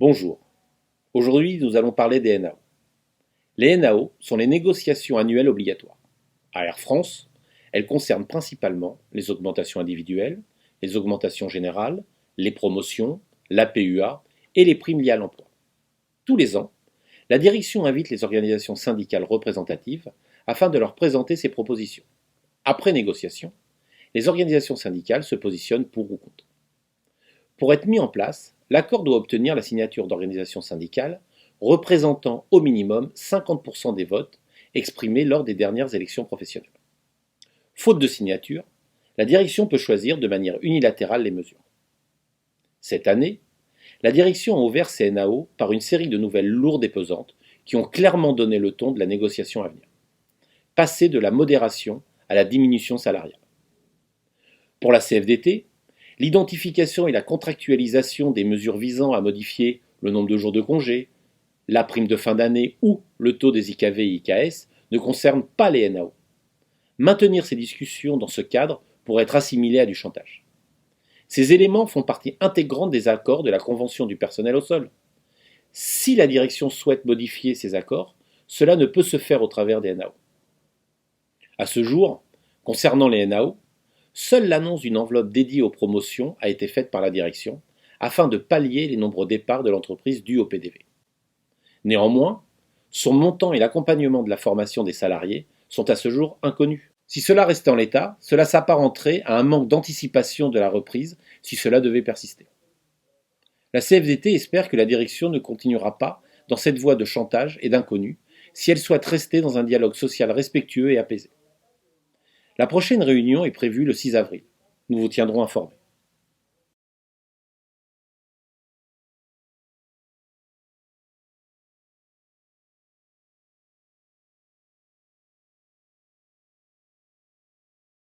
Bonjour, aujourd'hui nous allons parler des NAO. Les NAO sont les négociations annuelles obligatoires. À Air France, elles concernent principalement les augmentations individuelles, les augmentations générales, les promotions, l'APUA et les primes liées à l'emploi. Tous les ans, la direction invite les organisations syndicales représentatives afin de leur présenter ses propositions. Après négociation, les organisations syndicales se positionnent pour ou contre. Pour être mis en place, l'accord doit obtenir la signature d'organisations syndicales représentant au minimum 50% des votes exprimés lors des dernières élections professionnelles. Faute de signature, la direction peut choisir de manière unilatérale les mesures. Cette année, la direction a ouvert ses NAO par une série de nouvelles lourdes et pesantes qui ont clairement donné le ton de la négociation à venir. Passer de la modération à la diminution salariale. Pour la CFDT, l'identification et la contractualisation des mesures visant à modifier le nombre de jours de congé, la prime de fin d'année ou le taux des IKV et IKS ne concernent pas les NAO. Maintenir ces discussions dans ce cadre pourrait être assimilé à du chantage. Ces éléments font partie intégrante des accords de la Convention du personnel au sol. Si la direction souhaite modifier ces accords, cela ne peut se faire au travers des NAO. À ce jour, concernant les NAO, seule l'annonce d'une enveloppe dédiée aux promotions a été faite par la direction afin de pallier les nombreux départs de l'entreprise dus au PDV. Néanmoins, son montant et l'accompagnement de la formation des salariés sont à ce jour inconnus. Si cela restait en l'état, cela s'apparenterait à un manque d'anticipation de la reprise si cela devait persister. La CFDT espère que la direction ne continuera pas dans cette voie de chantage et d'inconnu si elle souhaite rester dans un dialogue social respectueux et apaisé. La prochaine réunion est prévue le 6 avril. Nous vous tiendrons informés.